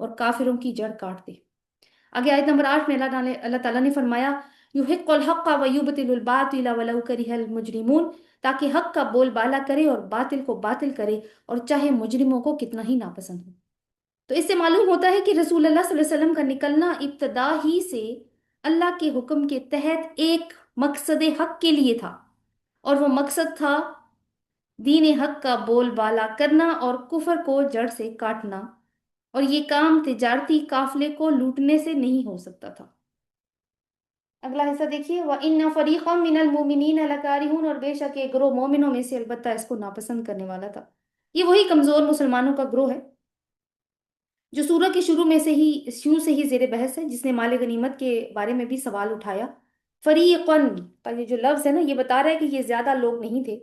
اور کافروں کی جڑ کاٹ دے۔ آگے آیت نمبر 8 میں اللہ تعالیٰ نے فرمایا یحق الحق و یبطل الباطل ولو کرہ المجرمون، تاکہ حق کا بول بالا کرے اور باطل کو باطل کرے، اور چاہے مجرموں کو کتنا ہی ناپسند ہو۔ تو اس سے معلوم ہوتا ہے کہ رسول اللہ صلی اللہ علیہ وسلم کا نکلنا ابتدا ہی سے اللہ کے حکم کے تحت ایک مقصد حق کے لیے تھا، اور وہ مقصد تھا دین حق کا بول بالا کرنا اور کفر کو جڑ سے کاٹنا، اور یہ کام تجارتی قافلے کو لوٹنے سے نہیں ہو سکتا تھا۔ اگلا حصہ دیکھیے وَإِنَّ فَرِيقًا مِّنَ الْمُؤْمِنِينَ لَكَارِهُونَ، اور بے شک ایک گروہ مومنوں میں سے البتہ اس کو ناپسند کرنے والا تھا۔ یہ وہی کمزور مسلمانوں کا گروہ ہے جو سورہ کے شروع سے ہی زیر بحث ہے، جس نے مال غنیمت کے بارے میں بھی سوال اٹھایا۔ فریقن پر یہ جو لفظ ہے نا، یہ بتا رہا ہے کہ یہ زیادہ لوگ نہیں تھے۔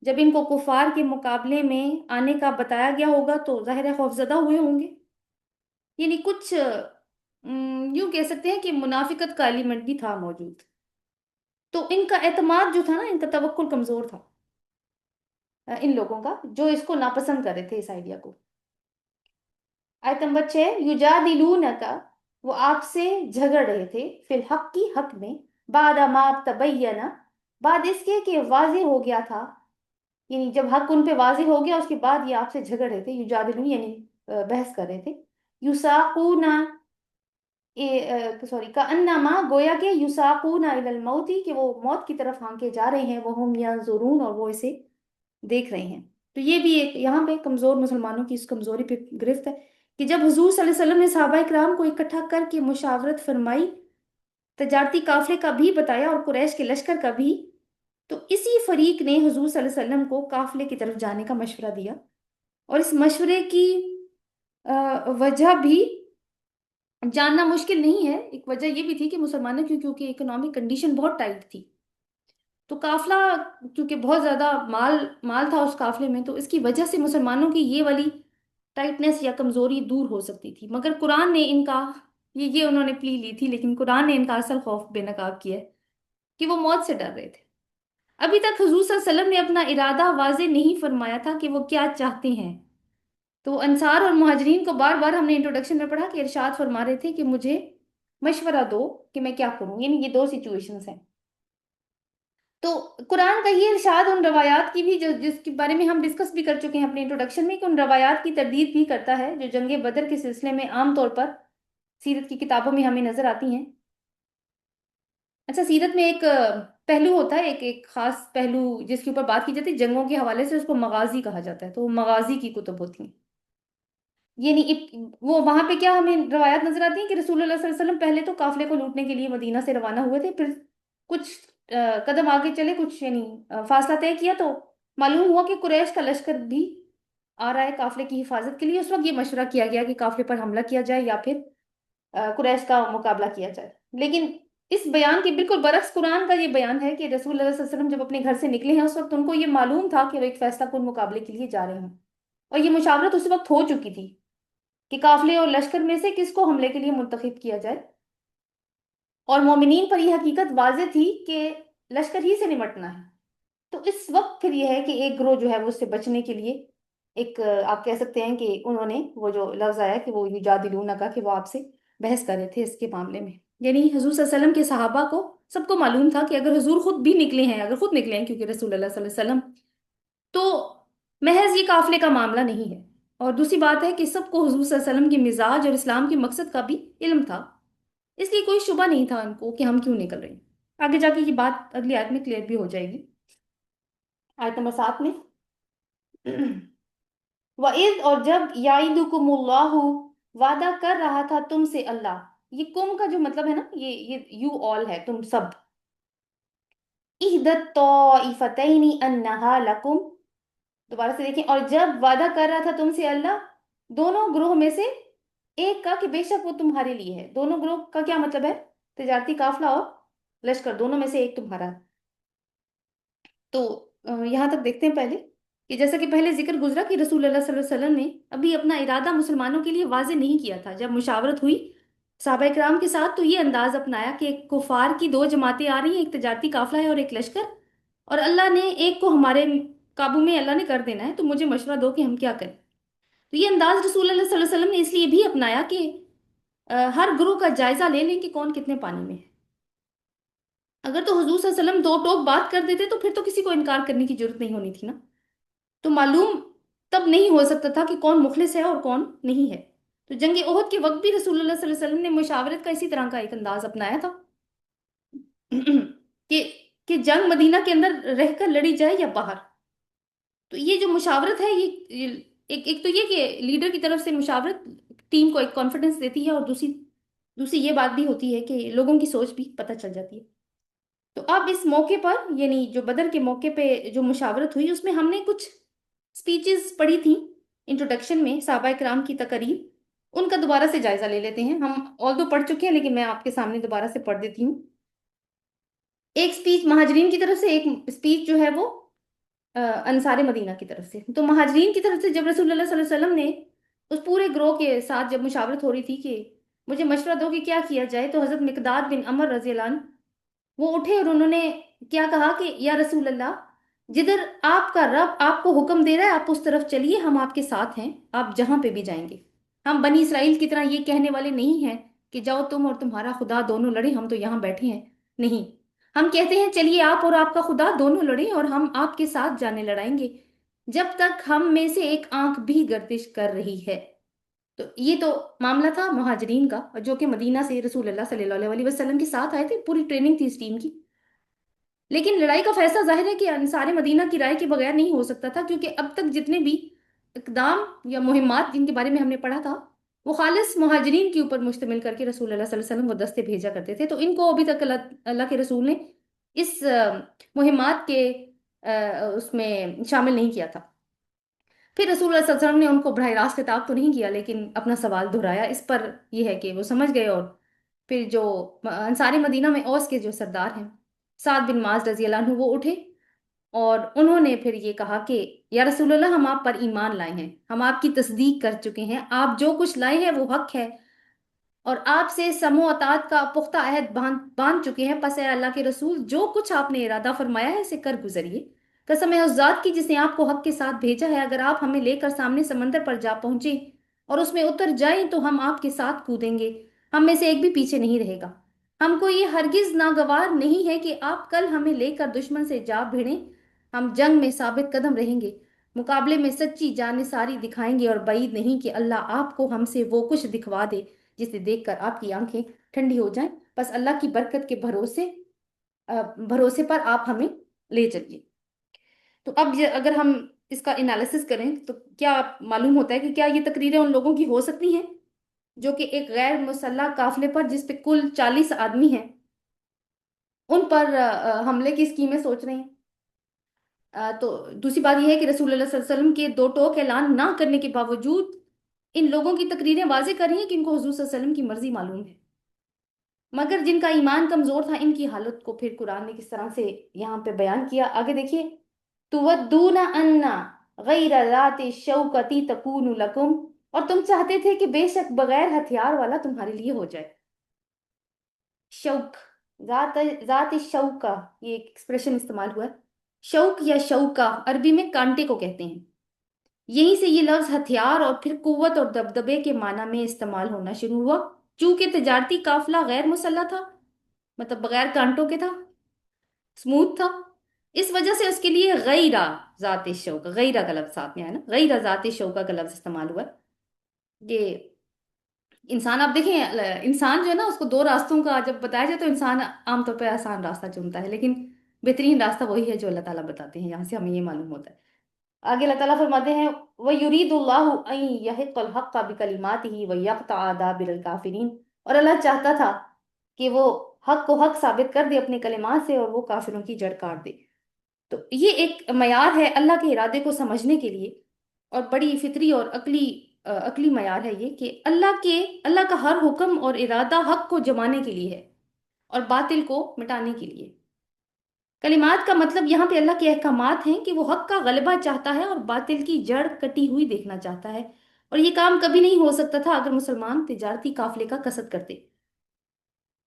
جب ان کو کفار کے مقابلے میں آنے کا بتایا گیا ہوگا تو ظاہر ہے خوفزدہ ہوئے ہوں گے، یعنی کچھ یوں کہہ سکتے ہیں کہ منافقت کا ایلیمنٹ بھی تھا موجود۔ تو ان کا اعتماد جو تھا نا، ان کا توکل کمزور تھا، ان لوگوں کا جو اس کو ناپسند کر رہے تھے اس آئیڈیا کو۔ آیت نمبر 6 یجادلونک، وہ آپ سے جھگڑ رہے تھے، فی الحق کی حق میں، بعد ما تبین، بعد اس کے کہ واضح ہو گیا تھا، یعنی جب حق ان پہ واضح ہو گیا اس کے بعد یہ آپ سے جھگڑ رہے تھے، یجادلون یعنی بحث کر رہے تھے۔ یساقون سوری کانما، گویا کہ یساقون الی الموت، کہ وہ موت کی طرف ہانکے جا رہے ہیں، وہ ہم ینظرون، اور وہ اسے دیکھ رہے ہیں۔ تو یہ بھی ایک یہاں پہ کمزور مسلمانوں کی اس کمزوری پہ گرفت ہے کہ جب حضور صلی اللہ علیہ وسلم نے صحابہ کرام کو اکٹھا کر کے مشاورت فرمائی، تجارتی قافلے کا بھی بتایا اور قریش کے لشکر کا بھی، تو اسی فریق نے حضور صلی اللہ علیہ وسلم کو قافلے کی طرف جانے کا مشورہ دیا، اور اس مشورے کی وجہ بھی جاننا مشکل نہیں ہے۔ ایک وجہ یہ بھی تھی کہ مسلمانوں کی کیونکہ اکنامک کنڈیشن بہت ٹائٹ تھی، تو قافلہ کیونکہ بہت زیادہ مال تھا اس قافلے میں، تو اس کی وجہ سے مسلمانوں کی یہ والی ٹائٹنس یا کمزوری دور ہو سکتی تھی۔ مگر قرآن نے ان کا یہ انہوں نے پلی لی تھی، لیکن قرآن نے ان کا اصل خوف بے نقاب کیا ہے کہ وہ موت سے ڈر رہے تھے۔ ابھی تک حضور صلی اللہ علیہ وسلم نے اپنا ارادہ واضح نہیں فرمایا تھا کہ وہ کیا چاہتے ہیں۔ تو انصار اور مہاجرین کو بار بار ہم نے انٹروڈکشن میں پڑھا کہ ارشاد فرما رہے تھے کہ مجھے مشورہ دو کہ میں کیا کروں، یعنی یہ دو سچویشنز ہیں۔ تو قرآن کا یہ ارشاد ان روایات کی بھی جس کے بارے میں ہم ڈسکس بھی کر چکے ہیں اپنے انٹروڈکشن میں، کہ ان روایات کی تردید بھی کرتا ہے جو جنگ بدر کے سلسلے میں عام طور پر سیرت کی کتابوں میں ہمیں نظر آتی ہیں۔ اچھا، سیرت میں ایک پہلو ہوتا ہے، ایک خاص پہلو جس کے اوپر بات کی جاتی ہے جنگوں کے حوالے سے، اس کو مغازی کہا جاتا ہے، تو وہ مغازی کی کتب ہوتی ہیں۔ یعنی وہ وہاں پہ کیا ہمیں روایات نظر آتی ہیں کہ رسول اللہ صلی اللہ علیہ وسلم پہلے تو قافلے کو لوٹنے کے لیے مدینہ سے روانہ ہوئے تھے، پھر کچھ قدم آگے چلے، کچھ یعنی فاصلہ طے کیا تو معلوم ہوا کہ قریش کا لشکر بھی آ رہا ہے قافلے کی حفاظت کے لیے۔ اس وقت یہ مشورہ کیا گیا کہ قافلے پر حملہ کیا جائے یا پھر قریش کا مقابلہ کیا جائے۔ لیکن اس بیان کے بالکل برعکس قرآن کا یہ بیان ہے کہ رسول اللہ صلی اللہ علیہ وسلم جب اپنے گھر سے نکلے ہیں اس وقت ان کو یہ معلوم تھا کہ وہ ایک فیصلہ کن مقابلے کے لیے جا رہے ہیں، اور یہ مشاورت اس وقت ہو چکی تھی کہ قافلے اور لشکر میں سے کس کو حملے کے لیے منتخب کیا جائے، اور مومنین پر یہ حقیقت واضح تھی کہ لشکر ہی سے نمٹنا ہے۔ تو اس وقت پھر یہ ہے کہ ایک گروہ جو ہے وہ اس سے بچنے کے لیے ایک آپ کہہ سکتے ہیں کہ انہوں نے وہ جو لفظ آیا کہ وہ یجادلون کا، کہ وہ آپ سے بحث کر رہے تھے اس کے معاملے میں، یعنی حضور صلی اللہ علیہ وسلم کے صحابہ کو سب کو معلوم تھا کہ اگر حضور خود بھی نکلے ہیں، اگر خود نکلے ہیں کیونکہ رسول اللہ صلی اللہ علیہ وسلم، تو محض یہ قافلے کا معاملہ نہیں ہے۔ اور دوسری بات ہے کہ سب کو حضور صلی اللہ علیہ وسلم کے مزاج اور اسلام کے مقصد کا بھی علم تھا، اس لیے کوئی شبہ نہیں تھا ان کو کہ ہم کیوں نکل رہے ہیں۔ آگے جا کے یہ بات اگلی آیت میں کلیئر بھی ہو جائے گی۔ آیت نمبر 7 میں وَإِذْ، اور جب یعیدکم اللہ، وعدہ کر رہا تھا تم سے اللہ، یہ کم کا جو مطلب ہے نا، یہ یو آل ہے، تم سب، احدی الطائفتین انہا لکم، دوبارہ سے دیکھیں، اور جب وعدہ کر رہا تھا تم سے اللہ دونوں گروہ میں سے ایک کا کہ بے شک وہ تمہارے لیے ہے۔ دونوں گروہ کا کیا مطلب ہے؟ تجارتی قافلہ اور لشکر، دونوں میں سے ایک تمہارا۔ تو یہاں تک دیکھتے ہیں پہلے کہ جیسا کہ پہلے ذکر گزرا کہ رسول اللہ صلی اللہ علیہ وسلم نے ابھی اپنا ارادہ مسلمانوں کے لیے واضح نہیں کیا تھا۔ جب مشاورت ہوئی صحابہ کرام کے ساتھ تو یہ انداز اپنایا کہ کفار کی دو جماعتیں آ رہی ہیں، ایک تجارتی قافلہ ہے اور ایک لشکر، اور اللہ نے ایک کو ہمارے قابو میں اللہ نے کر دینا ہے، تو مجھے مشورہ دو کہ ہم کیا کریں۔ تو یہ انداز رسول اللہ صلی اللہ علیہ وسلم نے اس لیے بھی اپنایا کہ ہر گروہ کا جائزہ لے لیں کہ کون کتنے پانی میں ہے۔ اگر تو حضور صلی اللہ علیہ وسلم دو ٹوک بات کر دیتے تو پھر تو کسی کو انکار کرنے کی ضرورت نہیں ہونی تھی نا۔ تو معلوم تب نہیں ہو سکتا تھا کہ کون مخلص ہے اور کون نہیں ہے۔ تو جنگ احد کے وقت بھی رسول اللہ صلی اللہ علیہ وسلم نے مشاورت کا اسی طرح کا ایک انداز اپنایا تھا کہ کہ جنگ مدینہ کے اندر رہ کر لڑی جائے یا باہر۔ تو یہ جو مشاورت ہے یہ ایک تو یہ کہ لیڈر کی طرف سے مشاورت ٹیم کو ایک کانفیڈنس دیتی ہے، اور دوسری یہ بات بھی ہوتی ہے کہ لوگوں کی سوچ بھی پتہ چل جاتی ہے۔ تو اب اس موقع پر یعنی جو بدر کے موقع پہ جو مشاورت ہوئی، اس میں ہم نے کچھ سپیچز پڑھی تھیں انٹروڈکشن میں، صحابہ کرام کی تقاریر، ان کا دوبارہ سے جائزہ لے لیتے ہیں۔ ہم آل دو پڑھ چکے ہیں لیکن میں آپ کے سامنے دوبارہ سے پڑھ دیتی ہوں۔ ایک سپیچ مہاجرین کی طرف سے، ایک سپیچ جو ہے وہ انصار مدینہ کی طرف سے۔ تو مہاجرین کی طرف سے جب رسول اللہ صلی اللہ علیہ وسلم نے اس پورے گروہ کے ساتھ جب مشاورت ہو رہی تھی کہ مجھے مشورہ دو کہ کیا کیا جائے، تو حضرت مقداد بن عمر رضی اللہ عنہ وہ اٹھے اور انہوں نے کیا کہا کہ یا رسول اللہ، جدھر آپ کا رب آپ کو حکم دے رہا ہے آپ اس طرف چلیے، ہم آپ کے ساتھ ہیں، آپ جہاں پہ بھی جائیں گے۔ ہم بنی اسرائیل کی طرح یہ کہنے والے نہیں ہیں کہ جاؤ تم اور تمہارا خدا دونوں لڑیں، ہم تو یہاں بیٹھے ہیں۔ نہیں، ہم کہتے ہیں چلیے آپ اور آپ کا خدا دونوں لڑیں اور ہم آپ کے ساتھ جانے لڑائیں گے جب تک ہم میں سے ایک آنکھ بھی گردش کر رہی ہے۔ تو یہ تو معاملہ تھا مہاجرین کا، جو کہ مدینہ سے رسول اللہ صلی اللہ علیہ وسلم کے ساتھ آئے تھے، پوری ٹریننگ تھی اس ٹیم کی۔ لیکن لڑائی کا فیصلہ ظاہر ہے کہ انصار مدینہ کی رائے کے بغیر نہیں ہو سکتا تھا، کیونکہ اب تک جتنے بھی اقدام یا مہمات جن کے بارے میں ہم نے پڑھا تھا وہ خالص مہاجرین کے اوپر مشتمل کر کے رسول اللہ صلی اللہ علیہ وسلم وہ دستے بھیجا کرتے تھے۔ تو ان کو ابھی تک اللہ کے رسول نے اس مہمات کے اس میں شامل نہیں کیا تھا۔ پھر رسول اللہ صلی اللہ علیہ وسلم نے ان کو براہ راست خطاب تو نہیں کیا، لیکن اپنا سوال دہرایا۔ اس پر یہ ہے کہ وہ سمجھ گئے، اور پھر جو انصار مدینہ میں اوس کے جو سردار ہیں سعد بن معاذ رضی اللہ عنہ وہ اٹھے، اور انہوں نے پھر یہ کہا کہ یا رسول اللہ، ہم آپ پر ایمان لائے ہیں، ہم آپ کی تصدیق کر چکے ہیں، آپ جو کچھ لائے ہیں وہ حق ہے، اور آپ سے سمع و اطاعت کا پختہ عہد باندھ چکے ہیں۔ پس اے اللہ کے رسول، جو کچھ آپ نے ارادہ فرمایا ہے اسے کر گزریے۔ قسم ہے اس ذات کی جس نے آپ کو حق کے ساتھ بھیجا ہے، اگر آپ ہمیں لے کر سامنے سمندر پر جا پہنچے اور اس میں اتر جائیں تو ہم آپ کے ساتھ کودیں گے، ہم میں سے ایک بھی پیچھے نہیں رہے گا۔ ہم کو یہ ہرگز ناگوار نہیں ہے کہ آپ کل ہمیں لے کر دشمن سے جا بھیڑیں، ہم جنگ میں ثابت قدم رہیں گے، مقابلے میں سچی جانثاری دکھائیں گے، اور بعید نہیں کہ اللہ آپ کو ہم سے وہ کچھ دکھوا دے جسے دیکھ کر آپ کی آنکھیں ٹھنڈی ہو جائیں۔ بس اللہ کی برکت کے بھروسے پر آپ ہمیں لے چلیے۔ تو اب اگر ہم اس کا انالیسس کریں تو کیا معلوم ہوتا ہے کہ کیا یہ تقریریں ان لوگوں کی ہو سکتی ہیں جو کہ ایک غیر مسلح قافلے پر جس پہ کل 40 آدمی ہیں ان پر حملے کی اسکیمیں سوچ رہے ہیں؟ تو دوسری بات یہ ہے کہ رسول اللہ صلی اللہ علیہ وسلم کے دو ٹوک اعلان نہ کرنے کے باوجود ان لوگوں کی تقریریں واضح کر رہی ہیں کہ ان کو حضور صلی اللہ علیہ وسلم کی مرضی معلوم ہے، مگر جن کا ایمان کمزور تھا ان کی حالت کو پھر قرآن نے کس طرح سے یہاں پہ بیان کیا، آگے دیکھیے۔ تودون ان غیر ذات الشوکتی تکون لکم، اور تم چاہتے تھے کہ بے شک بغیر ہتھیار والا تمہارے لیے ہو جائے۔ شوک، ذات الشوکہ، یہ ایک ایکسپریشن استعمال ہوا ہے۔ شوک یا شوکہ عربی میں کانٹے کو کہتے ہیں، یہیں سے یہ لفظ ہتھیار اور پھر قوت اور دبدبے کے معنی میں استعمال ہونا شروع ہوا۔ چونکہ تجارتی قافلہ غیر مسلح تھا، مطلب بغیر کانٹوں کے تھا، اسموتھ تھا، اس وجہ سے اس کے لیے غیرہ ذات شوکہ، غیرہ کا لفظ ساتھ میں آیا نا، غیرہ ذات شوکہ کا لفظ استعمال ہوا ہے۔ یہ انسان، آپ دیکھیں انسان جو ہے نا اس کو دو راستوں کا جب بتایا جائے تو انسان عام طور پہ آسان راستہ چنتا ہے، لیکن بہترین راستہ وہی ہے جو اللہ تعالیٰ بتاتے ہیں، یہاں سے ہمیں یہ معلوم ہوتا ہے۔ آگے اللہ تعالیٰ فرماتے ہیں وَيُرِيدُ اللَّهُ أَن يَحِقَّ الْحَقَّ بِكَلِمَاتِهِ وَيَقْطَعَ دَابِرَ الْكَافِرِينَ، اور اللہ چاہتا تھا کہ وہ حق کو حق ثابت کر دے اپنے کلمات سے اور وہ کافروں کی جڑ کاٹ دے۔ تو یہ ایک معیار ہے اللہ کے ارادے کو سمجھنے کے لیے، اور بڑی فطری اور عقلی معیار ہے یہ کہ اللہ کا ہر حکم اور ارادہ حق کو جمانے کے لیے ہے اور باطل کو مٹانے کے لیے۔ کلمات کا مطلب یہاں پہ اللہ کے احکامات ہیں کہ وہ حق کا غلبہ چاہتا ہے اور باطل کی جڑ کٹی ہوئی دیکھنا چاہتا ہے، اور یہ کام کبھی نہیں ہو سکتا تھا اگر مسلمان تجارتی قافلے کا قصد کرتے۔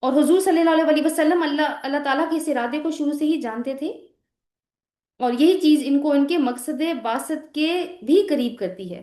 اور حضور صلی اللہ علیہ وسلم اللہ تعالیٰ کے اس ارادے کو شروع سے ہی جانتے تھے، اور یہی چیز ان کو ان کے مقصد بعثت کے بھی قریب کرتی ہے۔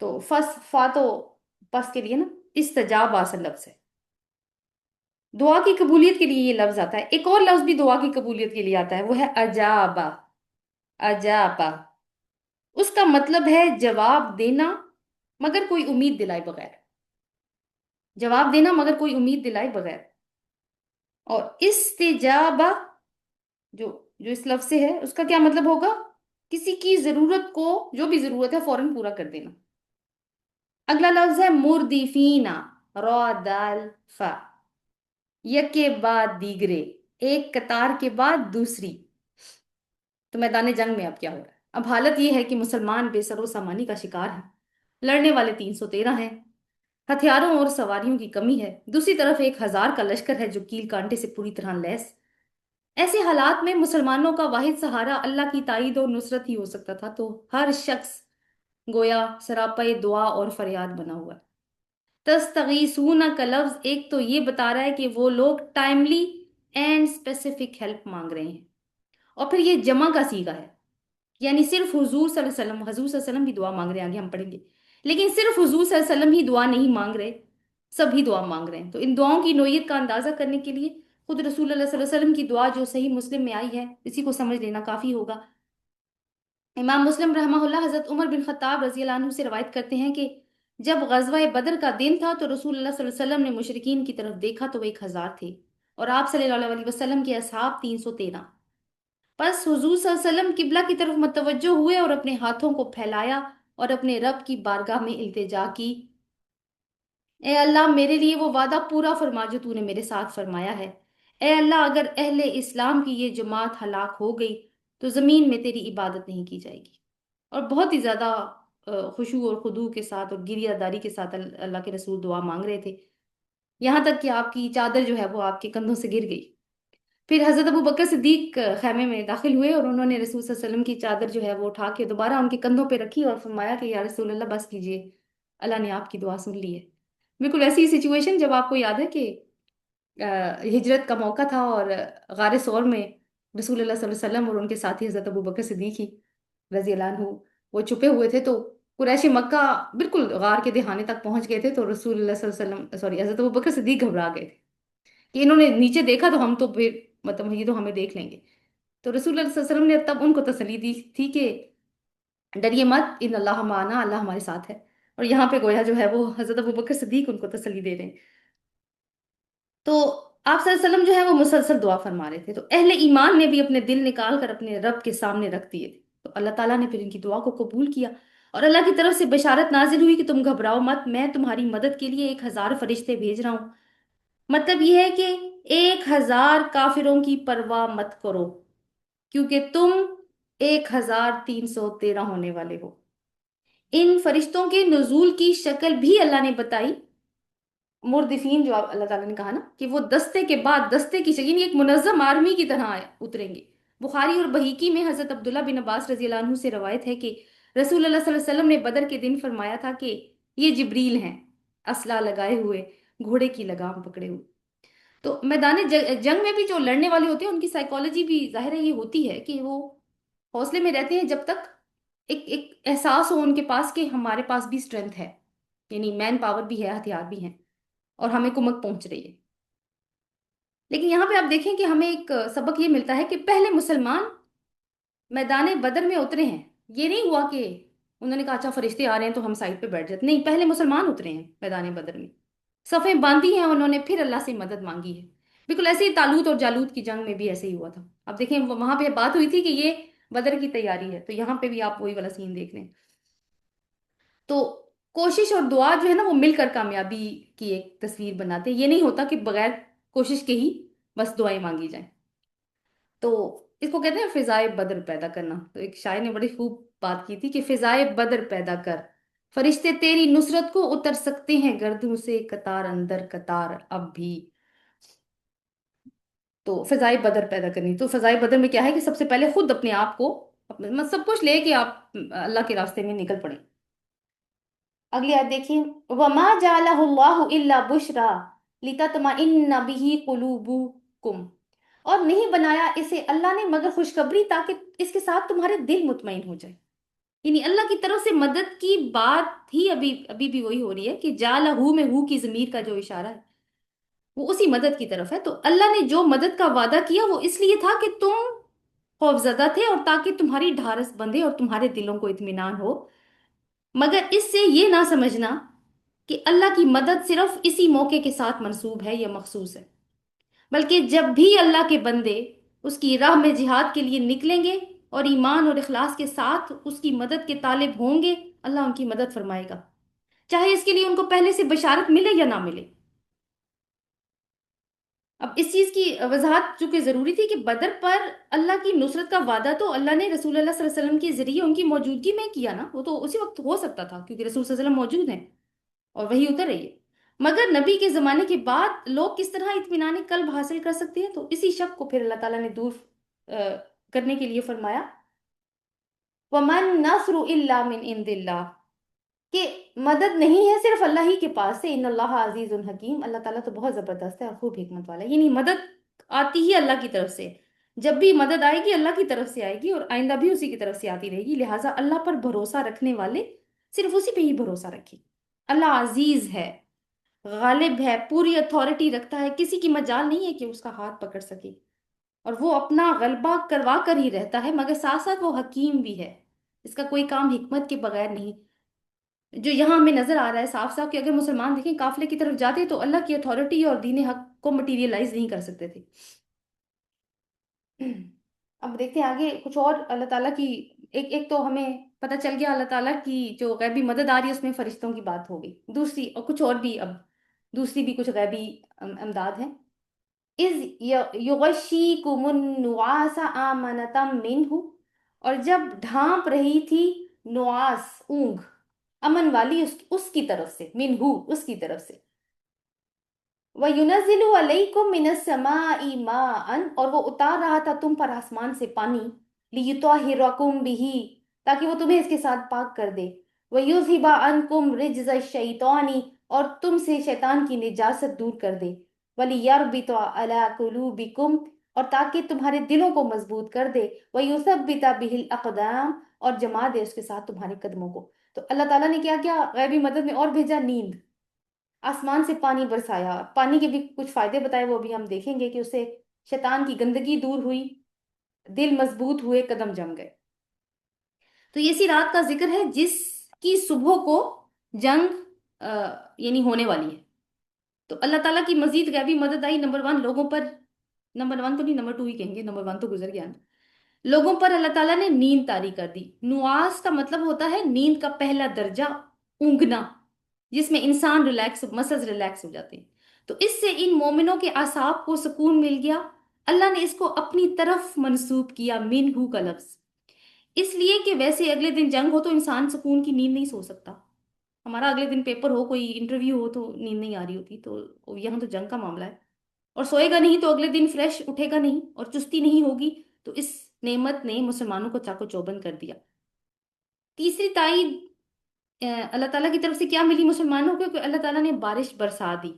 تو فا تو پس کے لیے نا استجابہ سے لفظ ہے، دعا کی قبولیت کے لیے یہ لفظ آتا ہے۔ ایک اور لفظ بھی دعا کی قبولیت کے لیے آتا ہے، وہ ہے اجابہ، اجابہ۔ اس کا مطلب ہے جواب دینا مگر کوئی امید دلائے بغیر، جواب دینا مگر کوئی امید دلائے بغیر۔ اور استجابہ جو جو اس لفظ سے ہے، اس کا کیا مطلب ہوگا؟ کسی کی ضرورت کو، جو بھی ضرورت ہے، فوراً پورا کر دینا۔ اگلا لفظ ہے مردفینا، را دال فا، یک کے بعد دیگرے، ایک قطار کے بعد دوسری۔ تو میدان جنگ میں اب کیا ہو رہا ہے؟ اب حالت یہ ہے کہ مسلمان بے سر و سامانی کا شکار ہیں، لڑنے والے 313 ہیں، ہتھیاروں اور سواریوں کی کمی ہے، دوسری طرف 1000 کا لشکر ہے جو کیل کانٹے سے پوری طرح لیس۔ ایسے حالات میں مسلمانوں کا واحد سہارا اللہ کی تائید اور نصرت ہی ہو سکتا تھا، تو ہر شخص گویا سراپے دعا اور فریاد بنا ہوا ہے۔ تستغیثون کا لفظ ایک تو یہ بتا رہا ہے کہ وہ لوگ ٹائملی اینڈ اسپیسیفک ہیلپ مانگ رہے ہیں، اور پھر یہ جمع کا صیغہ ہے، یعنی صرف حضور صلی اللہ علیہ وسلم، حضور صلی اللہ علیہ وسلم بھی دعا مانگ رہے ہیں، آگے ہم پڑھیں گے، لیکن صرف حضور صلی اللہ علیہ وسلم ہی دعا نہیں مانگ رہے، سبھی دعا مانگ رہے ہیں۔ تو ان دعاؤں کی نوعیت کا اندازہ کرنے کے لیے خود رسول اللہ صلی اللہ علیہ وسلم کی دعا جو صحیح مسلم میں آئی ہے، اسی کو سمجھ لینا کافی ہوگا۔ امام مسلم رحمہ اللہ حضرت عمر بن خطاب رضی اللہ عنہ سے روایت کرتے ہیں کہ جب غزوہ بدر کا دن تھا تو رسول اللہ صلی اللہ علیہ وسلم نے مشرکین کی طرف دیکھا تو وہ 1000 تھے، اور آپ صلی اللہ علیہ وسلم کے اصحاب 313۔ پس حضور صلی اللہ علیہ وسلم قبلہ کی طرف متوجہ ہوئے اور اپنے ہاتھوں کو پھیلایا اور اپنے رب کی بارگاہ میں التجا کی، اے اللہ میرے لیے وہ وعدہ پورا فرما جو تو نے میرے ساتھ فرمایا ہے۔ اے اللہ اگر اہل اسلام کی یہ جماعت ہلاک ہو گئی تو زمین میں تیری عبادت نہیں کی جائے گی۔ اور بہت ہی زیادہ خشوع اور خضوع کے ساتھ اور گریہ داری کے ساتھ اللہ کے رسول دعا مانگ رہے تھے، یہاں تک کہ آپ کی چادر جو ہے وہ آپ کے کندھوں سے گر گئی۔ پھر حضرت ابو بکر صدیق خیمے میں داخل ہوئے اور انہوں نے رسول صلی اللہ علیہ وسلم کی چادر جو ہے وہ اٹھا کے دوبارہ ان کے کندھوں پہ رکھی اور فرمایا کہ یا رسول اللہ بس کیجئے، اللہ نے آپ کی دعا سن لی ہے۔ بالکل ایسی سچویشن جب آپ کو یاد ہے کہ ہجرت کا موقع تھا اور غار ثور میں رسول اللہ صلی اللہ علیہ وسلم اور ان کے ساتھی حضرت ابو بکر صدیق ہی رضی اللہ عنہ وہ چھپے ہوئے تھے، تو قریش مکہ بالکل غار کے دہانے تک پہنچ گئے تھے، تو رسول اللہ صلی اللہ علیہ وسلم سوری حضرت ابو بکر صدیق گھبرا گئے تھے کہ انہوں نے نیچے دیکھا تو ہم تو پھر مطلب یہ تو ہمیں دیکھ لیں گے۔ تو رسول اللہ صلی اللہ علیہ وسلم نے تب ان کو تسلی دی تھی کہ ڈریے مت، ان اللہ معنا، اللہ ہمارے ساتھ ہے۔ اور یہاں پہ گویا جو ہے وہ حضرت ابو بکر صدیق ان کو تسلی دے رہے ہیں۔ تو آپ صلی اللہ علیہ وسلم جو ہے وہ مسلسل دعا فرما رہے تھے، تو اہل ایمان نے بھی اپنے دل نکال کر اپنے رب کے سامنے رکھ دیے تھے، تو اللہ تعالیٰ نے پھر ان کی دعا کو قبول کیا، اور اللہ کی طرف سے بشارت نازل ہوئی کہ تم گھبراؤ مت، میں تمہاری مدد کے لیے 1000 فرشتے بھیج رہا ہوں۔ مطلب یہ ہے کہ 1000 کافروں کی پرواہ مت کرو، کیونکہ تم 1313 ہونے والے ہو۔ ان فرشتوں کے نزول کی شکل بھی اللہ نے بتائی، مردفین جو اللہ تعالیٰ نے کہا نا کہ وہ دستے کے بعد دستے کی شکل، یعنی ایک منظم آرمی کی طرح اتریں گے۔ بخاری اور بحیقی میں حضرت عبداللہ بن عباس رضی اللہ عنہ سے روایت ہے کہ رسول اللہ صلی اللہ علیہ وسلم نے بدر کے دن فرمایا تھا کہ یہ جبریل ہیں، اسلحہ لگائے ہوئے، گھوڑے کی لگام پکڑے ہوئے۔ تو میدان جنگ میں بھی جو لڑنے والے ہوتے ہیں ان کی سائیکالوجی بھی ظاہر ہے یہ ہوتی ہے کہ وہ حوصلے میں رہتے ہیں جب تک ایک احساس ہو ان کے پاس کہ ہمارے پاس بھی اسٹرینتھ ہے، یعنی مین پاور بھی ہے، ہتھیار بھی ہیں، اور ہمیں کمک پہنچ رہی ہے۔ لیکن یہاں پہ آپ دیکھیں کہ ہمیں ایک سبق یہ ملتا ہے کہ پہلے مسلمان میدان بدر میں اترے ہیں، یہ نہیں ہوا کہ انہوں نے کہا اچھا فرشتے آ رہے ہیں تو ہم سائڈ پہ بیٹھ جاتے، نہیں، پہلے مسلمان اترے ہیں میدان بدر میں، صفیں باندھی ہیں انہوں نے، پھر اللہ سے مدد مانگی ہے۔ بالکل ایسے ہی طالوت اور جالوت کی جنگ میں بھی ایسے ہی ہوا تھا۔ اب دیکھیں وہاں پہ بات ہوئی تھی کہ یہ بدر کی تیاری ہے، تو یہاں پہ بھی آپ وہی والا سین دیکھ لیں۔ تو کوشش اور دعا جو ہے نا وہ مل کر کامیابی کی ایک تصویر بناتے ہیں، یہ نہیں ہوتا کہ بغیر کوشش کے ہی بس دعائیں مانگی جائیں۔ تو اس کو کہتے ہیں فضائے بدر پیدا کرنا۔ تو ایک شاعر نے بڑی خوب بات کی تھی کہ فضائے بدر پیدا کر، فرشتے تیری نصرت کو اتر سکتے ہیں گردوں سے قطار اندر قطار اب بھی۔ تو فضائے بدر پیدا کرنی، تو فضائے بدر میں کیا ہے کہ سب سے پہلے خود اپنے آپ کو سب کچھ لے کے آپ اللہ کے راستے میں نکل پڑیں۔ اگلی آیت دیکھیں، وَمَا جَعَلَهُ اللَّهُ إِلَّا بُشْرَىٰ لِتَطْمَئِنَّ بِهِ قُلُوبُكُمْ، اور نہیں بنایا اسے اللہ نے مگر خوشخبری تاکہ اس کے ساتھ تمہارے دل مطمئن ہو جائے۔ یعنی اللہ کی طرف سے مدد کی بات ہی ابھی ابھی بھی وہی ہو رہی ہے کہ جا لہو میں ہو کی ضمیر کا جو اشارہ ہے وہ اسی مدد کی طرف ہے. تو اللہ نے جو مدد کا وعدہ کیا وہ اس لیے تھا کہ تم خوفزدہ تھے اور تاکہ تمہاری ڈھارس بندھے اور تمہارے دلوں کو اطمینان ہو. مگر اس سے یہ نہ سمجھنا کہ اللہ کی مدد صرف اسی موقع کے ساتھ منسوب ہے یا مخصوص ہے، بلکہ جب بھی اللہ کے بندے اس کی راہ میں جہاد کے لیے نکلیں گے اور ایمان اور اخلاص کے ساتھ اس کی مدد کے طالب ہوں گے، اللہ ان کی مدد فرمائے گا، چاہے اس کے لیے ان کو پہلے سے بشارت ملے یا نہ ملے. اب اس چیز کی وضاحت چونکہ ضروری تھی کہ بدر پر اللہ کی نصرت کا وعدہ تو اللہ نے رسول اللہ صلی اللہ علیہ وسلم کے ذریعے ان کی موجودگی میں کیا نا، وہ تو اسی وقت ہو سکتا تھا کیونکہ رسول صلی اللہ علیہ وسلم موجود ہیں اور وہی اتر رہی ہے. مگر نبی کے زمانے کے بعد لوگ کس طرح اطمینان قلب حاصل کر سکتے ہیں؟ تو اسی شک کو پھر اللہ تعالیٰ نے دور کرنے کے لیے فرمایا وَمَن نَصْرُ إِلَّا مِنْ عِنْدِ اللَّهِ، کہ مدد نہیں ہے صرف اللہ ہی کے پاس سے. ان اللہ عزیز الحکیم، اللہ تعالیٰ تو بہت زبردست ہے اور خوب حکمت والا ہے. یعنی مدد آتی ہی اللہ کی طرف سے، جب بھی مدد آئے گی اللہ کی طرف سے آئے گی اور آئندہ بھی اسی کی طرف سے آتی رہے گی. لہٰذا اللہ پر بھروسہ رکھنے والے صرف اسی پہ ہی بھروسہ رکھیں. اللہ عزیز ہے، غالب ہے، پوری اتھارٹی رکھتا ہے، کسی کی مجال نہیں ہے کہ اس کا ہاتھ پکڑ سکے، اور وہ اپنا غلبہ کروا کر ہی رہتا ہے. مگر ساتھ ساتھ وہ حکیم بھی ہے، اس کا کوئی کام حکمت کے بغیر نہیں. جو یہاں ہمیں نظر آ رہا ہے صاف صاف کہ اگر مسلمان دیکھیں قافلے کی طرف جاتے تو اللہ کی اتھارٹی اور دین حق کو مٹیریلائز نہیں کر سکتے تھے. اب دیکھتے ہیں آگے کچھ اور اللہ تعالیٰ کی. ایک ایک تو ہمیں پتہ چل گیا اللہ تعالیٰ کی جو غیبی مدد آ رہی ہے اس میں فرشتوں کی بات ہو گئی. دوسری اور کچھ اور بھی، اب دوسری بھی کچھ غیبی امداد ہیں. اذ یغشیکم النعاس آمنتا منہ، اور جب ڈھانپ رہی تھی نعاس اونگ، امن والی اس کی طرف سے، منہ اس کی طرف سے. وَيُنَزِّلُ عَلَيْكُم مِّنَ السَّمَاءِ مَاءً، اور وہ اتار رہا تھا تم پر آسمان سے پانی. لِيُطَهِّرَكُم بِهِ، تاکہ وہ تمہیں اس کے ساتھ پاک کر دے. وَيُذْهِبَ عَنكُم رِجْزَ الشَّيْطَانِ، اور تم سے شیطان کی نجاست دور کر دے. وَلِيَرْبِطَ عَلَىٰ قُلُوبِكُمْ، اور تاکہ تمہارے دلوں کو مضبوط کر دے. وَيُثَبِّتَ بِهِ الْأَقْدَامَ، اور جما دے اس کے ساتھ تمہارے قدموں کو. تو اللہ تعالیٰ نے کیا کیا غیبی مدد میں اور بھیجا؟ نیند. آسمان سے پانی برسایا. پانی کے بھی کچھ فائدے بتائے، وہ بھی ہم دیکھیں گے کہ اس سے شیطان کی گندگی دور ہوئی، دل مضبوط ہوئے، قدم جم گئے. تو یہ اسی رات کا ذکر ہے جس کی صبح کو جنگ یعنی ہونے والی ہے. تو اللہ تعالیٰ کی مزید غیبی مدد آئی. نمبر ون، لوگوں پر، نمبر ون تو نہیں، نمبر ٹو ہی کہیں گے، نمبر ون تو گزر گیا نا. لوگوں پر اللہ تعالیٰ نے نیند طاری کر دی. نواز کا مطلب ہوتا ہے نیند کا پہلا درجہ، اونگنا، جس میں انسان ریلیکس، مسلز ریلیکس ہو جاتے ہیں. تو اس سے ان مومنوں کے اعصاب کو سکون مل گیا. اللہ نے اس کو اپنی طرف منسوب کیا، منہو کا لفظ، اس لیے کہ ویسے اگلے دن جنگ ہو تو انسان سکون کی نیند نہیں سو سکتا. ہمارا اگلے دن پیپر ہو، کوئی انٹرویو ہو تو نیند نہیں آ رہی ہوتی. تو یہاں تو جنگ کا معاملہ ہے، اور سوئے گا نہیں تو اگلے دن فریش اٹھے گا نہیں اور چستی نہیں ہوگی. تو اس نعمت نے مسلمانوں کو چاقو چوبند کر دیا. تیسری تائید اللہ تعالیٰ کی طرف سے کیا ملی مسلمانوں کو؟ کہ اللہ تعالیٰ نے بارش برسا دی.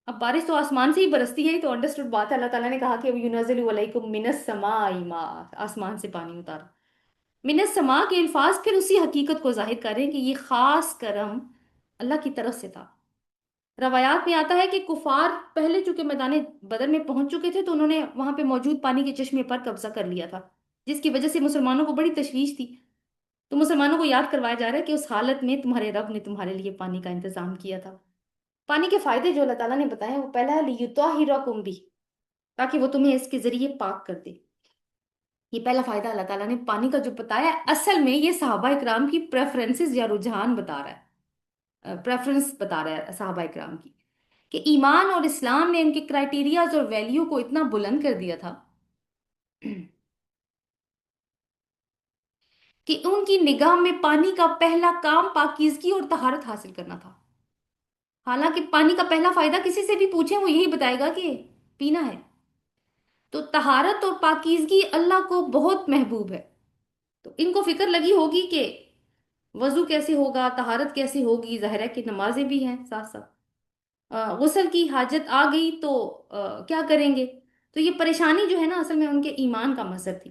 اب بارش تو آسمان سے ہی برستی ہے تو انڈرسٹوڈ بات ہے. اللہ تعالیٰ نے کہا کہ یُنَزِّلُ عَلَيْكُم مِّنَ السَّمَاءِ مَاءً، آسمان سے پانی اتارا. من السماء کے الفاظ پھر اسی حقیقت کو ظاہر کر رہے ہیں کہ یہ خاص کرم اللہ کی طرف سے تھا. روایات میں آتا ہے کہ کفار پہلے چونکہ میدان بدر میں پہنچ چکے تھے تو انہوں نے وہاں پہ موجود پانی کے چشمے پر قبضہ کر لیا تھا، جس کی وجہ سے مسلمانوں کو بڑی تشویش تھی. تو مسلمانوں کو یاد کروایا جا رہا ہے کہ اس حالت میں تمہارے رب نے تمہارے لیے پانی کا انتظام کیا تھا. پانی کے فائدے جو اللہ تعالیٰ نے بتائے ہیں وہ پہلا ہے لِيُطَهِّرَكُم بِهِ، تاکہ وہ تمہیں اس کے ذریعے پاک کر دے. یہ پہلا فائدہ اللہ تعالیٰ نے پانی کا جو بتایا ہے، اصل میں یہ صحابہ اکرام کی پریفرنسز یا رجحان بتا رہا ہے، پریفرنس بتا رہا ہے صحابہ اکرام کی، کہ ایمان اور اسلام نے ان کے کرائٹیریاز اور ویلیو کو اتنا بلند کر دیا تھا کہ ان کی نگاہ میں پانی کا پہلا کام پاکیزگی اور طہارت حاصل کرنا تھا. حالانکہ پانی کا پہلا فائدہ کسی سے بھی پوچھیں وہ یہی بتائے گا کہ پینا ہے. تو طہارت اور پاکیزگی اللہ کو بہت محبوب ہے. تو ان کو فکر لگی ہوگی کہ وضو کیسے ہوگا، طہارت کیسے ہوگی. ظاہر ہے کہ نمازیں بھی ہیں ساتھ ساتھ، غسل کی حاجت آ گئی تو کیا کریں گے. تو یہ پریشانی جو ہے نا اصل میں ان کے ایمان کا مظہر تھی.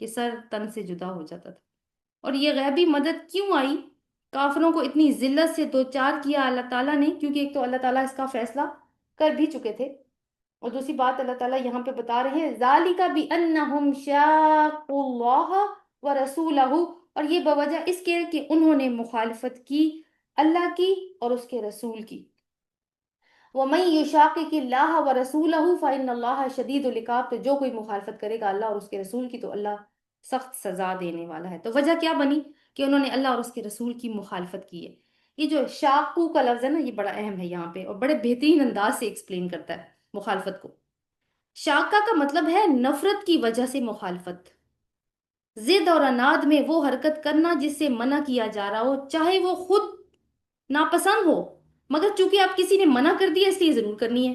کہ سر تن سے جدا ہو جاتا تھا۔ اور یہ غیبی مدد کیوں آئی؟ کافروں کو اتنی ذلت سے دو چار کیا اللہ تعالیٰ نے، کیونکہ ایک تو اللہ تعالیٰ اس کا فیصلہ کر بھی چکے تھے، اور دوسری بات اللہ تعالیٰ یہاں پہ بتا رہے ہیں ذالک بانہم شاقوا اللہ ورسولہ، اور یہ بوجہ اس کے کہ انہوں نے مخالفت کی اللہ کی اور اس کے رسول کی۔ وَمَن يُشَاقِقِ اللَّهَ وَرَسُولَهُ فَإِنَّ اللَّهَ شَدِيدُ الْعِقَابِ، تو جو کوئی مخالفت کرے گا اللہ اور اس کے رسول کی تو اللہ سخت سزا دینے والا ہے۔ تو وجہ کیا بنی کہ انہوں نے اللہ اور اس کے رسول کی مخالفت کی ہے۔ یہ جو شاقو کا لفظ ہے نا، یہ بڑا اہم ہے یہاں پہ، اور بڑے بہترین انداز سے ایکسپلین کرتا ہے مخالفت کو۔ شاقہ کا مطلب ہے نفرت کی وجہ سے مخالفت، ضد اور اناد میں وہ حرکت کرنا جس سے منع کیا جا رہا ہو، چاہے وہ خود ناپسند ہو، مگر چونکہ آپ کسی نے منع کر دیا اس لیے ضرور کرنی ہے،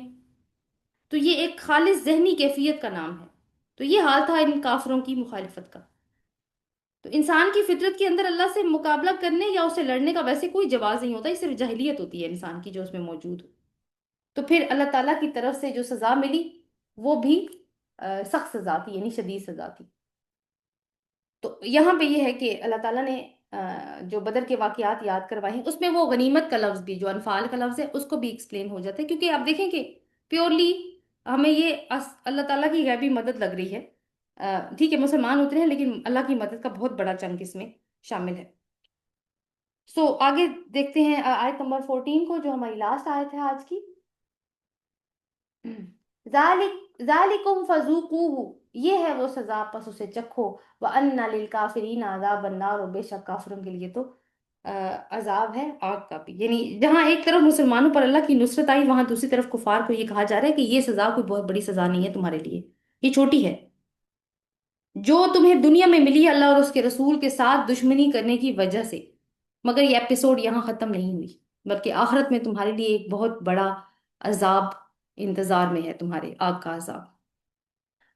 تو یہ ایک خالص ذہنی کیفیت کا نام ہے۔ تو یہ حال تھا ان کافروں کی مخالفت کا۔ تو انسان کی فطرت کے اندر اللہ سے مقابلہ کرنے یا اسے لڑنے کا ویسے کوئی جواز نہیں ہوتا، یہ صرف جاہلیت ہوتی ہے انسان کی جو اس میں موجود ہو۔ تو پھر اللہ تعالیٰ کی طرف سے جو سزا ملی وہ بھی سخت سزا تھی، یعنی شدید سزا تھی۔ تو یہاں پہ یہ ہے کہ اللہ تعالیٰ نے جو بدر کے واقعات یاد کروائے ہیں، اس میں وہ غنیمت کا لفظ بھی، جو انفال کا لفظ ہے، اس کو بھی ایکسپلین ہو جاتا ہے، کیونکہ آپ دیکھیں کہ پیورلی ہمیں یہ اللہ تعالیٰ کی غیبی مدد لگ رہی ہے۔ ٹھیک ہے مسلمان ہوتے ہیں لیکن اللہ کی مدد کا بہت بڑا چنک اس میں شامل ہے۔ سو آگے دیکھتے ہیں آیت نمبر 14 کو، جو ہماری لاسٹ آیت ہے آج کی۔ ذالکم فذوقوہ، یہ ہے وہ سزا پس اسے چکھو، وَأَنَّ لِلْكَافِرِينَ عَذَابَ النَّارِ، اور بے شک کافروں کے لیے تو عذاب ہے آگ کا بھی۔ یعنی جہاں ایک طرف مسلمانوں پر اللہ کی نصرت آئی، وہاں دوسری طرف کفار کو یہ کہا جا رہا ہے کہ یہ سزا کوئی بہت بڑی سزا نہیں ہے تمہارے لیے، یہ چھوٹی ہے۔ جو تمہیں دنیا میں ملی اللہ اور اس کے رسول کے ساتھ دشمنی کرنے کی وجہ سے، مگر یہ ایپیسوڈ یہاں ختم نہیں ہوئی، بلکہ آخرت میں تمہارے لیے ایک بہت بڑا عذاب انتظار میں ہے، تمہارے آگ کا عذاب۔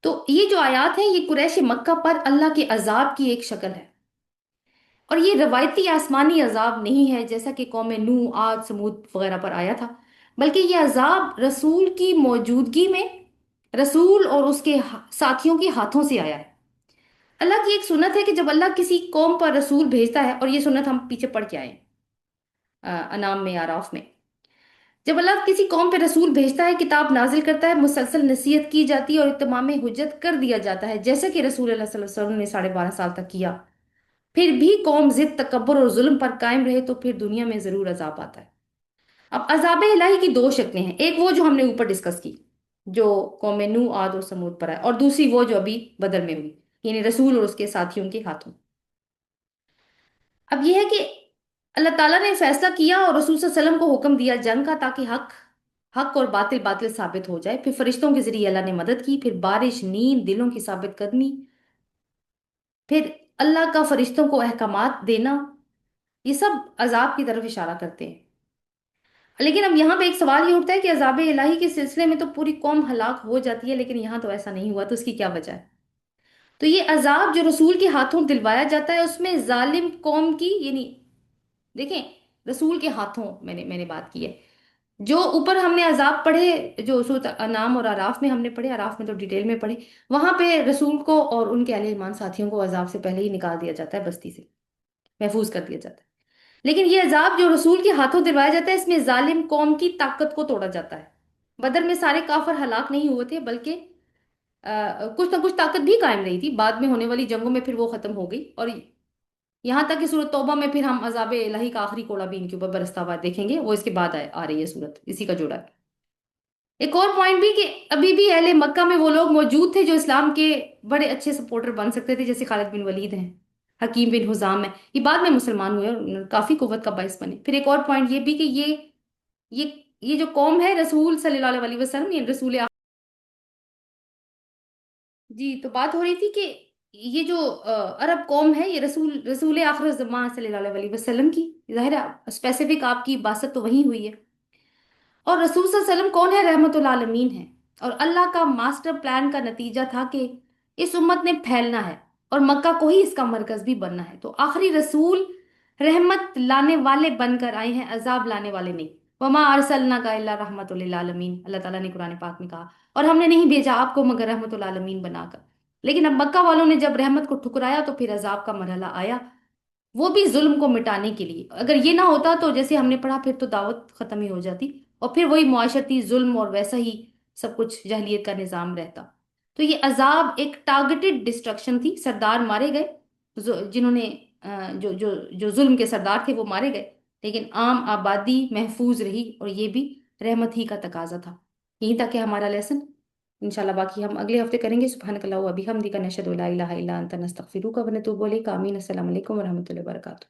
تو یہ جو آیات ہیں یہ قریش مکہ پر اللہ کے عذاب کی ایک شکل ہے، اور یہ روایتی آسمانی عذاب نہیں ہے جیسا کہ قوم نوح، عاد، سمود وغیرہ پر آیا تھا، بلکہ یہ عذاب رسول کی موجودگی میں رسول اور اس کے ساتھیوں کے ہاتھوں سے آیا ہے۔ اللہ کی ایک سنت ہے کہ جب اللہ کسی قوم پر رسول بھیجتا ہے، اور یہ سنت ہم پیچھے پڑھ کے آئے ہیں انعام میں، آراف میں، جب اللہ کسی قوم پہ رسول بھیجتا ہے، کتاب نازل کرتا ہے، مسلسل نصیحت کی جاتی ہے اور اتمام حجت کر دیا جاتا ہے، جیسا کہ رسول اللہ صلی اللہ علیہ وسلم نے 12.5 سال تک کیا، پھر بھی قوم ضد، تکبر اور ظلم پر قائم رہے تو پھر دنیا میں ضرور عذاب آتا ہے۔ اب عذاب الہی کی دو شکلیں ہیں، ایک وہ جو ہم نے اوپر ڈسکس کی، جو قوم نوح، عاد اور سمود پر ہے، اور دوسری وہ جو ابھی بدر میں ہوئی، یعنی رسول اور اس کے ساتھیوں کے ہاتھوں۔ اب یہ ہے کہ اللہ تعالیٰ نے فیصلہ کیا اور رسول صلی اللہ علیہ وسلم کو حکم دیا جنگ کا، تاکہ حق اور باطل باطل ثابت ہو جائے۔ پھر فرشتوں کے ذریعے اللہ نے مدد کی، پھر بارش، نیند، دلوں کی ثابت قدمی، پھر اللہ کا فرشتوں کو احکامات دینا، یہ سب عذاب کی طرف اشارہ کرتے ہیں۔ لیکن اب یہاں پہ ایک سوال یہ اٹھتا ہے کہ عذاب الہی کے سلسلے میں تو پوری قوم ہلاک ہو جاتی ہے، لیکن یہاں تو ایسا نہیں ہوا، تو اس کی کیا وجہ ہے؟ تو یہ عذاب جو رسول کے ہاتھوں دلوایا جاتا ہے، اس میں ظالم قوم کی، یعنی دیکھیں رسول کے ہاتھوں میں نے بات کی ہے، جو اوپر ہم نے عذاب پڑھے، جو سورۃ انعام اور اعراف میں ہم نے پڑھے، اعراف میں تو ڈیٹیل میں پڑھے، وہاں پہ رسول کو اور ان کے اہل ایمان ساتھیوں کو عذاب سے پہلے ہی نکال دیا جاتا ہے، بستی سے محفوظ کر دیا جاتا ہے۔ لیکن یہ عذاب جو رسول کے ہاتھوں دلوایا جاتا ہے، اس میں ظالم قوم کی طاقت کو توڑا جاتا ہے۔ بدر میں سارے کافر ہلاک نہیں ہوئے تھے، بلکہ کچھ نہ کچھ طاقت بھی قائم رہی تھی، بعد میں ہونے والی جنگوں میں پھر وہ ختم ہو گئی، اور یہاں تک کہ سورۃ توبہ میں پھر ہم عذاب الہی کا آخری کوڑا بھی ان کے اوپر برستا ہوا دیکھیں گے، وہ اس کے بعد آ رہی ہے سورت، اسی کا جوڑا ہے۔ ایک اور پوائنٹ بھی کہ ابھی بھی اہل مکہ میں وہ لوگ موجود تھے جو اسلام کے بڑے اچھے سپورٹر بن سکتے تھے، جیسے خالد بن ولید ہیں، حکیم بن حزام ہیں، یہ بعد میں مسلمان ہوئے اور کافی قوت کا باعث بنے۔ پھر ایک اور پوائنٹ یہ بھی کہ یہ جو قوم ہے رسول صلی اللہ علیہ وسلم، یہ رسول جی، تو بات ہو رہی تھی کہ یہ جو عرب قوم ہے، یہ رسول آخر زمان صلی اللہ علیہ وسلم کی، ظاہر ہے اسپیسیفک آپ کی باسط تو وہی ہوئی ہے، اور رسول صلی اللہ علیہ وسلم کون ہے؟ رحمت العالمین ہے، اور اللہ کا ماسٹر پلان کا نتیجہ تھا کہ اس امت نے پھیلنا ہے اور مکہ کو ہی اس کا مرکز بھی بننا ہے، تو آخری رسول رحمت لانے والے بن کر آئے ہیں، عذاب لانے والے نہیں۔ وما ارسلناک الا رحمت للعالمین، اللہ تعالیٰ نے قرآن پاک میں کہا، اور ہم نے نہیں بھیجا آپ کو مگر رحمت العالمین بنا کر۔ لیکن اب مکہ والوں نے جب رحمت کو ٹھکرایا تو پھر عذاب کا مرحلہ آیا، وہ بھی ظلم کو مٹانے کے لیے۔ اگر یہ نہ ہوتا تو جیسے ہم نے پڑھا پھر تو دعوت ختم ہی ہو جاتی، اور پھر وہی معاشرتی ظلم اور ویسا ہی سب کچھ جاہلیت کا نظام رہتا۔ تو یہ عذاب ایک ٹارگٹڈ ڈسٹرکشن تھی، سردار مارے گئے، جنہوں نے جو ظلم کے سردار تھے وہ مارے گئے، لیکن عام آبادی محفوظ رہی، اور یہ بھی رحمت ہی کا تقاضا تھا۔ یہیں تک کہ ہمارا لیسن، انشاءاللہ باقی ہم اگلے ہفتے کریں گے۔ سبحانک اللہ و بحمدک، نشہد ان لا الہ الا انت، نستغفرک و نتوب الیک۔ آمین۔ السلام علیکم ورحمۃ اللہ وبرکاتہ۔